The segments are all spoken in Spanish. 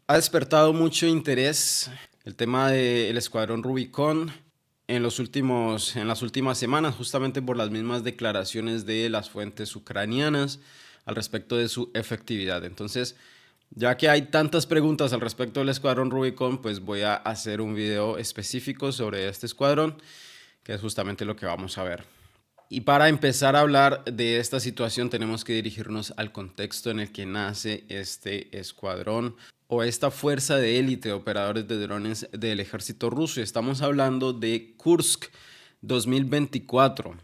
Ha despertado mucho interés el tema del escuadrón Rubicón en las últimas semanas, justamente por las mismas declaraciones de las fuentes ucranianas al respecto de su efectividad. Entonces, ya que hay tantas preguntas al respecto del escuadrón Rubicón, pues voy a hacer un video específico sobre este escuadrón, que es justamente lo que vamos a ver. Y para empezar a hablar de esta situación tenemos que dirigirnos al contexto en el que nace este escuadrón o esta fuerza de élite de operadores de drones del ejército ruso. Estamos hablando de Kursk 2024.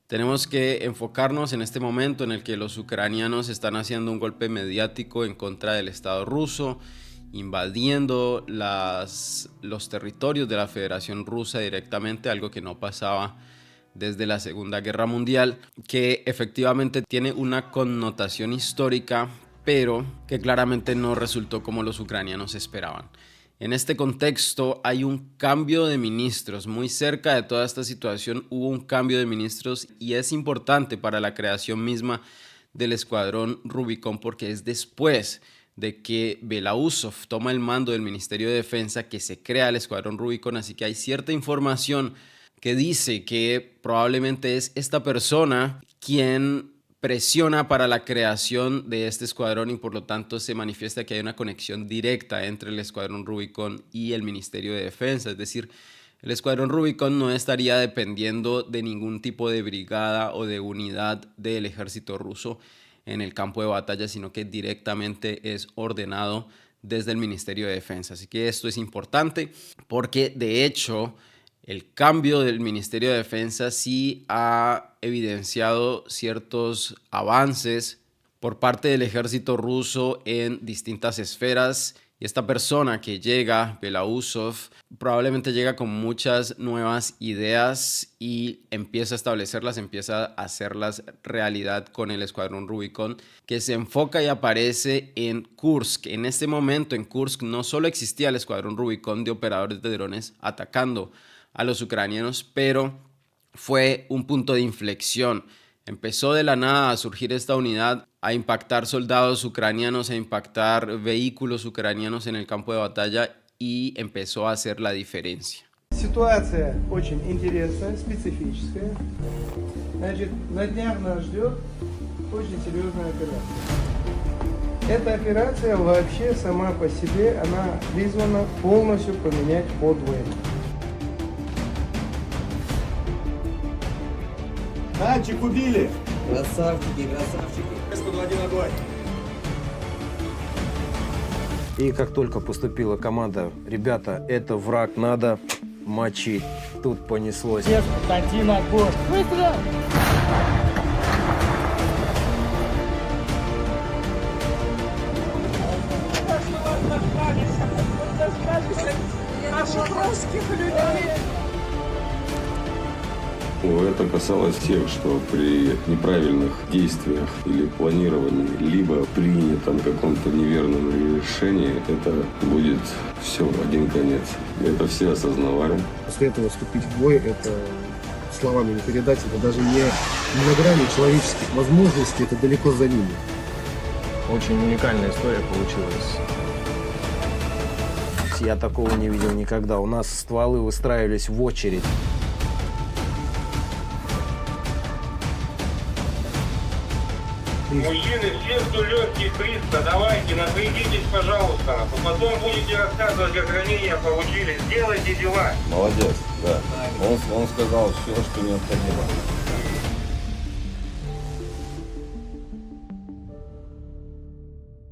Tenemos que enfocarnos en este momento en el que los ucranianos están haciendo un golpe mediático en contra del Estado ruso, invadiendo los territorios de la Federación Rusa directamente, algo que no pasaba desde la Segunda Guerra Mundial, que efectivamente tiene una connotación histórica, pero que claramente no resultó como los ucranianos esperaban. En este contexto hay un cambio de ministros. Muy cerca de toda esta situación hubo un cambio de ministros y es importante para la creación misma del escuadrón Rubicón porque es después de que Belousov toma el mando del Ministerio de Defensa que se crea el escuadrón Rubicón, así que hay cierta información que dice que probablemente es esta persona quien presiona para la creación de este escuadrón y por lo tanto se manifiesta que hay una conexión directa entre el escuadrón Rubicón y el Ministerio de Defensa, es decir, el escuadrón Rubicón no estaría dependiendo de ningún tipo de brigada o de unidad del ejército ruso en el campo de batalla, sino que directamente es ordenado desde el Ministerio de Defensa. Así que esto es importante porque de hecho el cambio del Ministerio de Defensa sí ha evidenciado ciertos avances por parte del ejército ruso en distintas esferas. Y esta persona que llega, Belousov, probablemente llega con muchas nuevas ideas y empieza a establecerlas, empieza a hacerlas realidad con el escuadrón Rubicón, que se enfoca y aparece en Kursk. En este momento en Kursk no solo existía el escuadrón Rubicón de operadores de drones atacando a los ucranianos, pero fue un punto de inflexión. Empezó de la nada a surgir esta unidad, a impactar soldados ucranianos, a impactar vehículos ucranianos en el campo de batalla y empezó a hacer la diferencia. Ситуация очень интересная, специфическая. Значит, на днях нас ждет очень серьезная операция. Эта операция вообще сама по себе, она призвана полностью поменять ход войны. Танчик убили! Красавчики, красавчики. Подводи ногой. И как только поступила команда, ребята, это враг, надо мочить. Тут понеслось. Один огонь. Выстрел! Наших русских людей! Это касалось тех, что при неправильных действиях или планировании, либо принятом каком-то неверном решении, это будет все в один конец. Это все осознавали. После этого вступить в бой, это словами не передать, это даже не на грани человеческих возможностей, это далеко за ними. Очень уникальная история получилась. Я такого не видел никогда. У нас стволы выстраивались в очередь. Мужчины, все, кто легких, 300, давайте, напрягитесь, пожалуйста. Потом будете рассказывать, как ранения получили. Сделайте дела. Молодец, да. Он сказал все, что необходимо.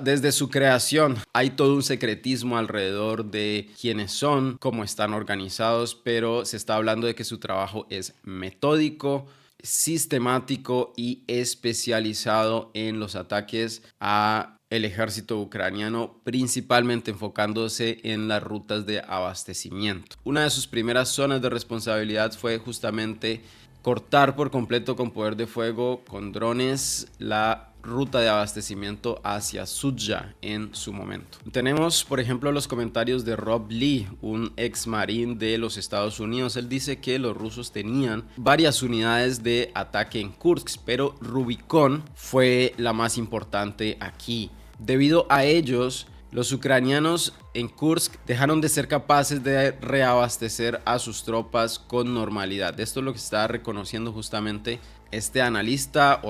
Desde su creación hay todo un secretismo alrededor de quiénes son, cómo están organizados, pero se está hablando de que su trabajo es metódico, sistemático y especializado en los ataques a el ejército ucraniano, principalmente enfocándose en las rutas de abastecimiento. Una de sus primeras zonas de responsabilidad fue justamente cortar por completo con poder de fuego con drones la ruta de abastecimiento hacia Sudzha en su momento. Tenemos, por ejemplo, los comentarios de Rob Lee, un ex marín de los Estados Unidos. Él dice que los rusos tenían varias unidades de ataque en Kursk, pero Rubicon fue la más importante aquí. Debido a ellos, los ucranianos en Kursk dejaron de ser capaces de reabastecer a sus tropas con normalidad. Esto es lo que está reconociendo justamente este analista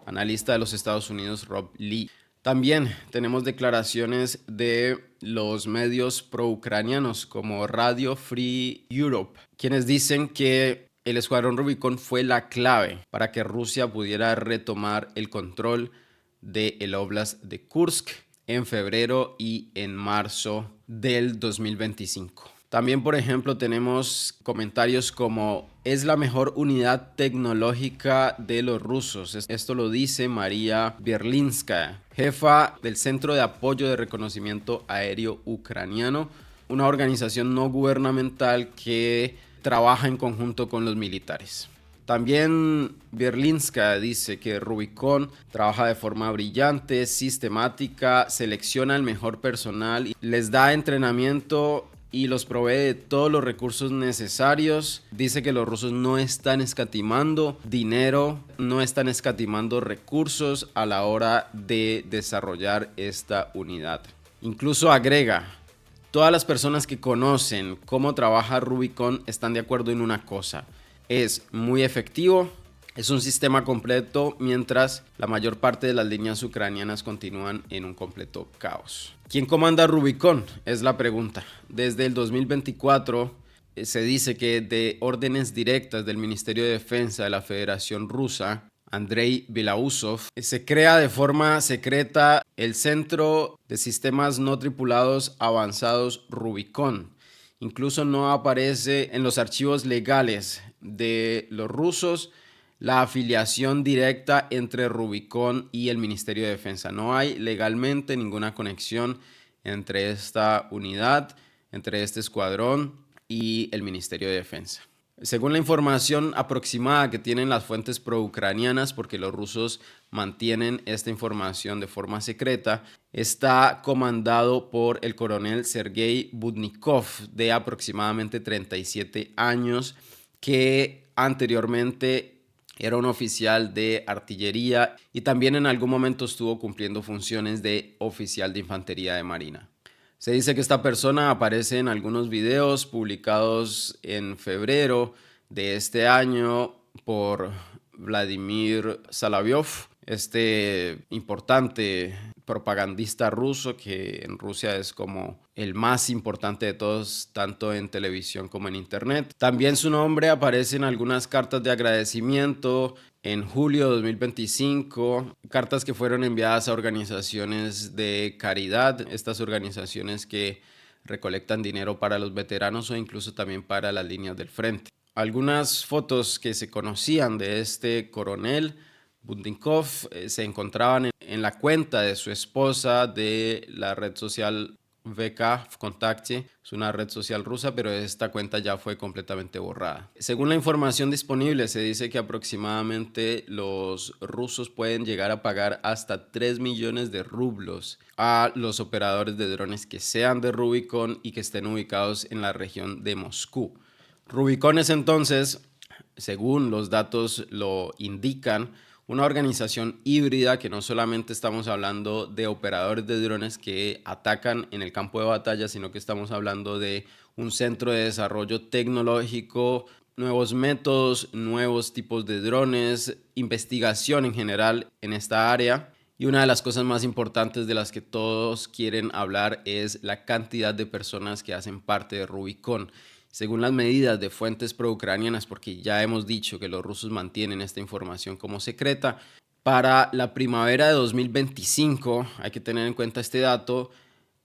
de los Estados Unidos, Rob Lee. También tenemos declaraciones de los medios pro-ucranianos como Radio Free Europe, quienes dicen que el escuadrón Rubicon fue la clave para que Rusia pudiera retomar el control del Oblast de Kursk en febrero y en marzo del 2025. También, por ejemplo, tenemos comentarios como: es la mejor unidad tecnológica de los rusos. Esto lo dice María Bierlinskaya, jefa del Centro de Apoyo de Reconocimiento Aéreo Ucraniano, una organización no gubernamental que trabaja en conjunto con los militares. También Bierlinskaya dice que Rubicon trabaja de forma brillante, sistemática, selecciona el mejor personal, y les da entrenamiento y los provee de todos los recursos necesarios. Dice que los rusos no están escatimando dinero, no están escatimando recursos a la hora de desarrollar esta unidad. Incluso agrega: todas las personas que conocen cómo trabaja Rubicon están de acuerdo en una cosa: es muy efectivo, es un sistema completo, mientras la mayor parte de las líneas ucranianas continúan en un completo caos. ¿Quién comanda Rubicon? Es la pregunta. Desde el 2024 se dice que de órdenes directas del Ministerio de Defensa de la Federación Rusa, Andrei Bilausov, se crea de forma secreta el Centro de Sistemas No Tripulados Avanzados Rubicon. Incluso no aparece en los archivos legales de los rusos la afiliación directa entre Rubicon y el Ministerio de Defensa. No hay legalmente ninguna conexión entre esta unidad, entre este escuadrón y el Ministerio de Defensa. Según la información aproximada que tienen las fuentes pro-ucranianas, porque los rusos mantienen esta información de forma secreta, está comandado por el coronel Sergei Budnikov, de aproximadamente 37 años, que anteriormente era un oficial de artillería y también en algún momento estuvo cumpliendo funciones de oficial de infantería de marina. Se dice que esta persona aparece en algunos videos publicados en febrero de este año por Vladimir Solovyov, este importante propagandista ruso que en Rusia es como el más importante de todos, tanto en televisión como en internet. También su nombre aparece en algunas cartas de agradecimiento en julio de 2025, cartas que fueron enviadas a organizaciones de caridad, estas organizaciones que recolectan dinero para los veteranos o incluso también para las líneas del frente. Algunas fotos que se conocían de este coronel Budnikov se encontraban en la cuenta de su esposa de la red social VK Vkontakte. Es una red social rusa, pero esta cuenta ya fue completamente borrada. Según la información disponible, se dice que aproximadamente los rusos pueden llegar a pagar hasta 3 millones de rublos a los operadores de drones que sean de Rubicon y que estén ubicados en la región de Moscú. Rubicon es entonces, según los datos lo indican, una organización híbrida, que no solamente estamos hablando de operadores de drones que atacan en el campo de batalla, sino que estamos hablando de un centro de desarrollo tecnológico, nuevos métodos, nuevos tipos de drones, investigación en general en esta área. Y una de las cosas más importantes de las que todos quieren hablar es la cantidad de personas que hacen parte de Rubicon. Según las medidas de fuentes pro-ucranianas, porque ya hemos dicho que los rusos mantienen esta información como secreta, para la primavera de 2025, hay que tener en cuenta este dato,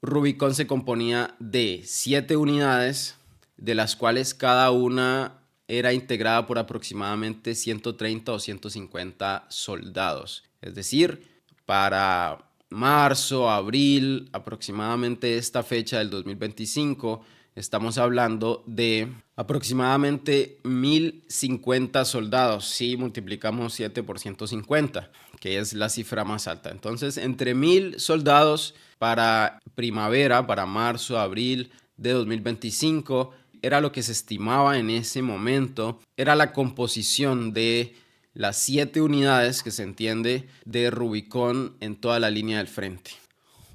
Rubicon se componía de 7 unidades, de las cuales cada una era integrada por aproximadamente 130 o 150 soldados. Es decir, para marzo, abril, aproximadamente esta fecha del 2025, estamos hablando de aproximadamente 1.050 soldados, si multiplicamos 7 por 150, que es la cifra más alta. Entonces, entre 1.000 soldados para primavera, para marzo, abril de 2025, era lo que se estimaba en ese momento, era la composición de las 7 unidades que se entiende de Rubicón en toda la línea del frente.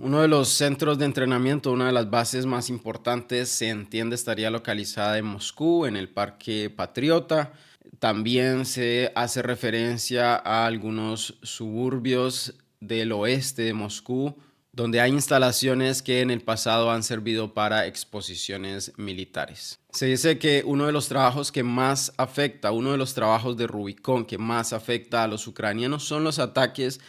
Uno de los centros de entrenamiento, una de las bases más importantes, se entiende estaría localizada en Moscú, en el Parque Patriota. También se hace referencia a algunos suburbios del oeste de Moscú, donde hay instalaciones que en el pasado han servido para exposiciones militares. Se dice que uno de los trabajos que más afecta, uno de los trabajos de Rubicón que más afecta a los ucranianos son los ataques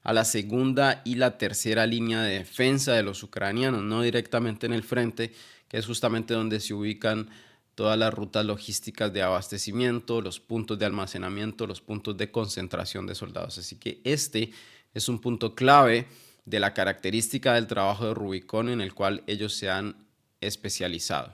a la segunda y la tercera línea de defensa de los ucranianos, no directamente en el frente, que es justamente donde se ubican todas las rutas logísticas de abastecimiento, los puntos de almacenamiento, los puntos de concentración de soldados. Así que este es un punto clave de la característica del trabajo de Rubicón en el cual ellos se han especializado.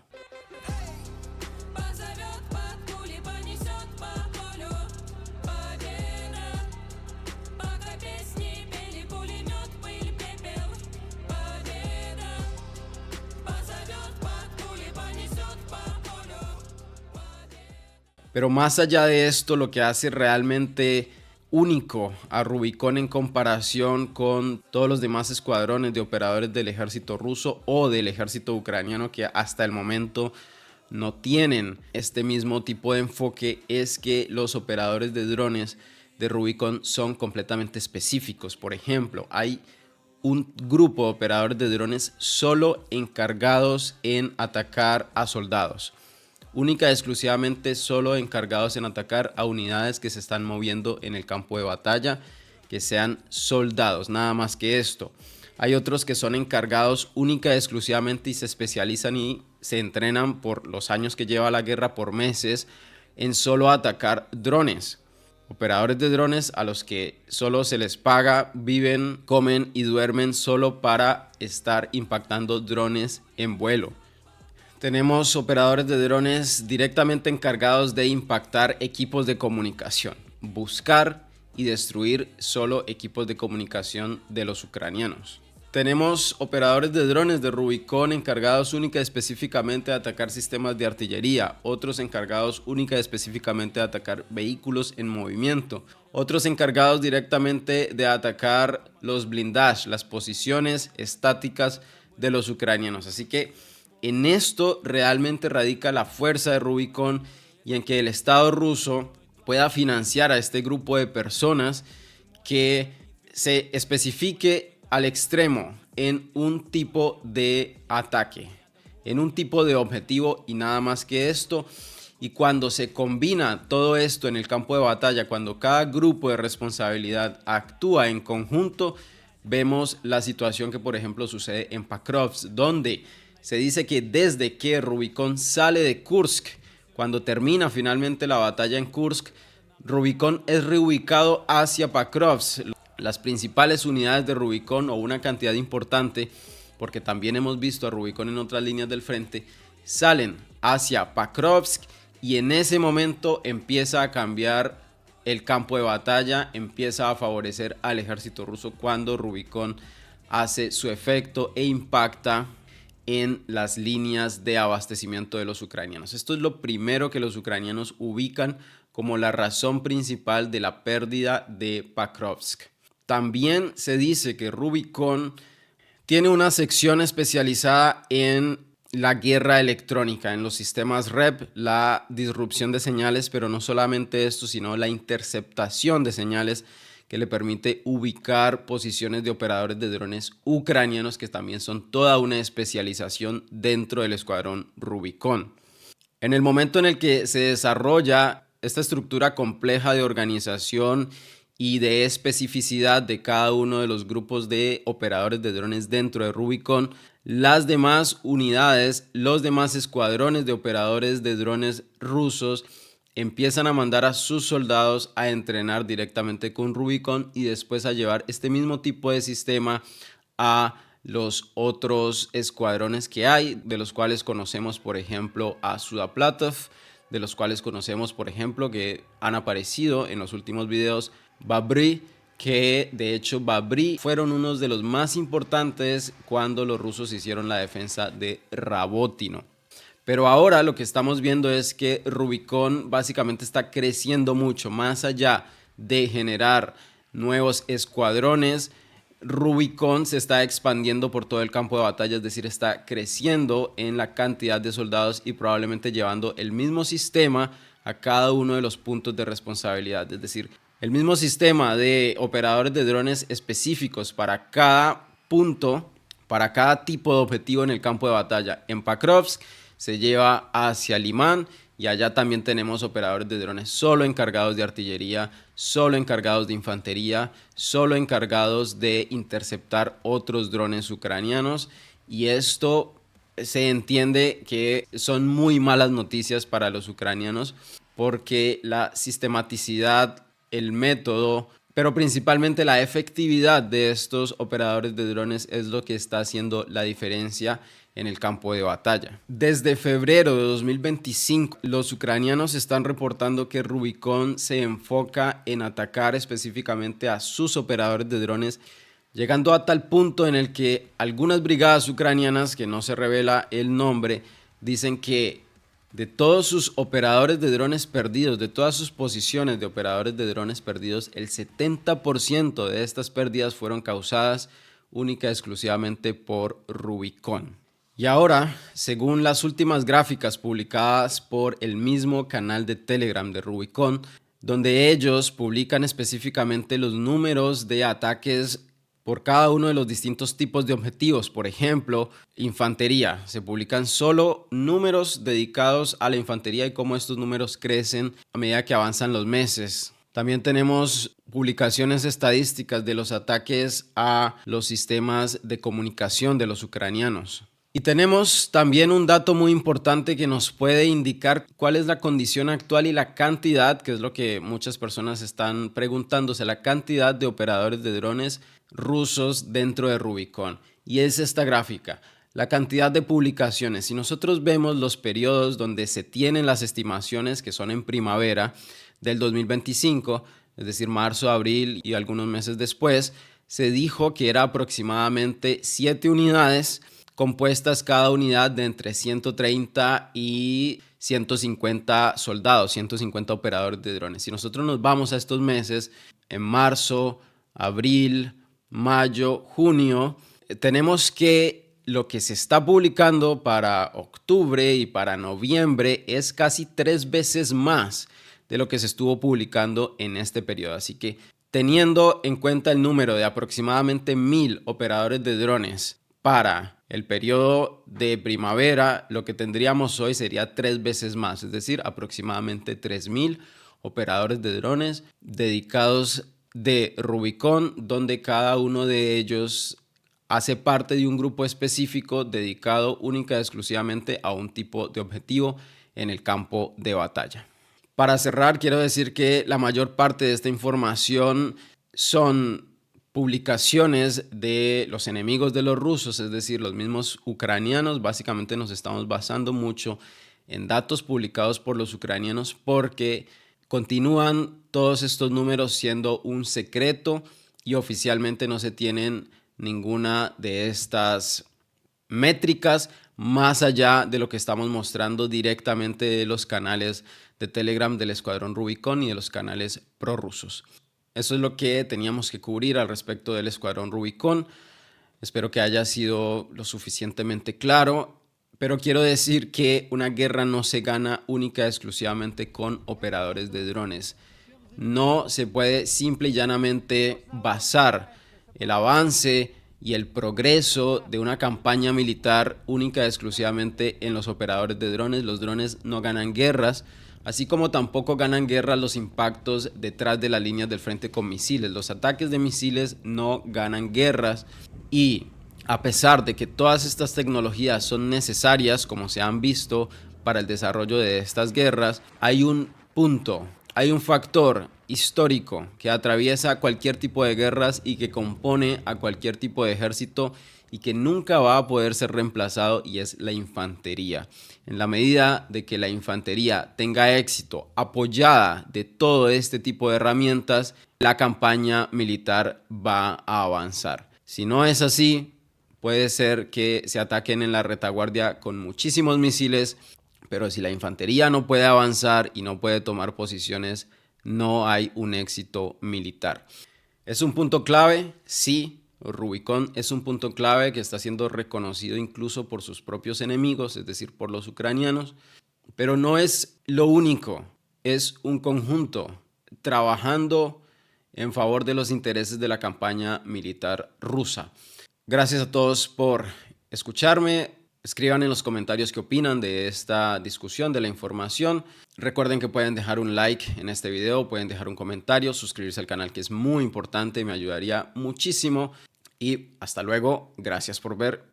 Pero más allá de esto, lo que hace realmente único a Rubicón en comparación con todos los demás escuadrones de operadores del ejército ruso o del ejército ucraniano que hasta el momento no tienen este mismo tipo de enfoque, es que los operadores de drones de Rubicón son completamente específicos. Por ejemplo, hay un grupo de operadores de drones solo encargados en atacar a soldados. Única y exclusivamente solo encargados en atacar a unidades que se están moviendo en el campo de batalla, que sean soldados, nada más que esto. Hay otros que son encargados única y exclusivamente y se especializan y se entrenan por los años que lleva la guerra, por meses, en solo atacar drones. Operadores de drones a los que solo se les paga, viven, comen y duermen solo para estar impactando drones en vuelo. Tenemos operadores de drones directamente encargados de impactar equipos de comunicación, buscar y destruir solo equipos de comunicación de los ucranianos. Tenemos operadores de drones de Rubicón encargados única y específicamente de atacar sistemas de artillería, otros encargados única y específicamente de atacar vehículos en movimiento, otros encargados directamente de atacar los blindajes, las posiciones estáticas de los ucranianos. Así que en esto realmente radica la fuerza de Rubicón y en que el Estado ruso pueda financiar a este grupo de personas que se especifique al extremo en un tipo de ataque, en un tipo de objetivo y nada más que esto. Y cuando se combina todo esto en el campo de batalla, cuando cada grupo de responsabilidad actúa en conjunto, vemos la situación que por ejemplo sucede en Pakrovsk, donde se dice que desde que Rubicón sale de Kursk, cuando termina finalmente la batalla en Kursk, Rubicón es reubicado hacia Pakrovsk. Las principales unidades de Rubicón, o una cantidad importante, porque también hemos visto a Rubicón en otras líneas del frente, salen hacia Pakrovsk y en ese momento empieza a cambiar el campo de batalla, empieza a favorecer al ejército ruso cuando Rubicón hace su efecto e impacta en las líneas de abastecimiento de los ucranianos. Esto es lo primero que los ucranianos ubican como la razón principal de la pérdida de Pakrovsk. También se dice que Rubicón tiene una sección especializada en la guerra electrónica, en los sistemas REP, la disrupción de señales, pero no solamente esto, sino la interceptación de señales que le permite ubicar posiciones de operadores de drones ucranianos, que también son toda una especialización dentro del escuadrón Rubicón. En el momento en el que se desarrolla esta estructura compleja de organización y de especificidad de cada uno de los grupos de operadores de drones dentro de Rubicón, las demás unidades, los demás escuadrones de operadores de drones rusos empiezan a mandar a sus soldados a entrenar directamente con Rubicón y después a llevar este mismo tipo de sistema a los otros escuadrones que hay, de los cuales conocemos, por ejemplo, a Sudaplatov, de los cuales conocemos, por ejemplo, que han aparecido en los últimos videos, Babri, que de hecho Babri fueron unos de los más importantes cuando los rusos hicieron la defensa de Rabotino. Pero ahora lo que estamos viendo es que Rubicon básicamente está creciendo mucho, más allá de generar nuevos escuadrones. Rubicon se está expandiendo por todo el campo de batalla, es decir, está creciendo en la cantidad de soldados y probablemente llevando el mismo sistema a cada uno de los puntos de responsabilidad, es decir, el mismo sistema de operadores de drones específicos para cada punto, para cada tipo de objetivo en el campo de batalla. En Pakrovsk se lleva hacia Limán y allá también tenemos operadores de drones solo encargados de artillería, solo encargados de infantería, solo encargados de interceptar otros drones ucranianos, y esto se entiende que son muy malas noticias para los ucranianos porque la sistematicidad, el método, pero principalmente la efectividad de estos operadores de drones es lo que está haciendo la diferencia en el campo de batalla. Desde febrero de 2025, los ucranianos están reportando que Rubicon se enfoca en atacar específicamente a sus operadores de drones, llegando a tal punto en el que algunas brigadas ucranianas, que no se revela el nombre, dicen que de todos sus operadores de drones perdidos, de todas sus posiciones de operadores de drones perdidos, el 70% de estas pérdidas fueron causadas única y exclusivamente por Rubicon. Y ahora, según las últimas gráficas publicadas por el mismo canal de Telegram de Rubicon, donde ellos publican específicamente los números de ataques por cada uno de los distintos tipos de objetivos. Por ejemplo, infantería. Se publican solo números dedicados a la infantería y cómo estos números crecen a medida que avanzan los meses. También tenemos publicaciones estadísticas de los ataques a los sistemas de comunicación de los ucranianos. Y tenemos también un dato muy importante que nos puede indicar cuál es la condición actual y la cantidad, que es lo que muchas personas están preguntándose, la cantidad de operadores de drones rusos dentro de Rubicon. Y es esta gráfica, la cantidad de publicaciones. Si nosotros vemos los periodos donde se tienen las estimaciones, que son en primavera del 2025, es decir, marzo, abril y algunos meses después, se dijo que era aproximadamente 7 unidades compuestas cada unidad de entre 130 y 150 soldados, 150 operadores de drones. Si nosotros nos vamos a estos meses, en marzo, abril, mayo, junio, tenemos que lo que se está publicando para octubre y para noviembre es casi 3 veces más de lo que se estuvo publicando en este periodo. Así que teniendo en cuenta el número de aproximadamente 1000 operadores de drones para el periodo de primavera, lo que tendríamos hoy sería 3 veces más, es decir, aproximadamente 3000 operadores de drones dedicados de Rubicon, donde cada uno de ellos hace parte de un grupo específico dedicado única y exclusivamente a un tipo de objetivo en el campo de batalla. Para cerrar, quiero decir que la mayor parte de esta información son publicaciones de los enemigos de los rusos, es decir, los mismos ucranianos. Básicamente nos estamos basando mucho en datos publicados por los ucranianos porque continúan todos estos números siendo un secreto y oficialmente no se tienen ninguna de estas métricas más allá de lo que estamos mostrando directamente de los canales de Telegram del Escuadrón Rubicon y de los canales prorrusos. Eso es lo que teníamos que cubrir al respecto del Escuadrón Rubicon. Espero que haya sido lo suficientemente claro, pero quiero decir que una guerra no se gana única y exclusivamente con operadores de drones. No se puede simple y llanamente basar el avance y el progreso de una campaña militar única y exclusivamente en los operadores de drones. Los drones no ganan guerras, así como tampoco ganan guerra los impactos detrás de las líneas del frente con misiles. Los ataques de misiles no ganan guerras, y a pesar de que todas estas tecnologías son necesarias, como se han visto, para el desarrollo de estas guerras, hay un punto, hay un factor histórico que atraviesa cualquier tipo de guerras y que compone a cualquier tipo de ejército, y que nunca va a poder ser reemplazado, y es la infantería. En la medida de que la infantería tenga éxito apoyada de todo este tipo de herramientas, la campaña militar va a avanzar. Si no es así, puede ser que se ataquen en la retaguardia con muchísimos misiles, pero si la infantería no puede avanzar y no puede tomar posiciones, no hay un éxito militar. ¿Es un punto clave? Sí. Rubicón es un punto clave que está siendo reconocido incluso por sus propios enemigos, es decir, por los ucranianos, pero no es lo único, es un conjunto trabajando en favor de los intereses de la campaña militar rusa. Gracias a todos por escucharme. Escriban en los comentarios qué opinan de esta discusión, de la información. Recuerden que pueden dejar un like en este video, pueden dejar un comentario, suscribirse al canal, que es muy importante y me ayudaría muchísimo. Y hasta luego, gracias por ver.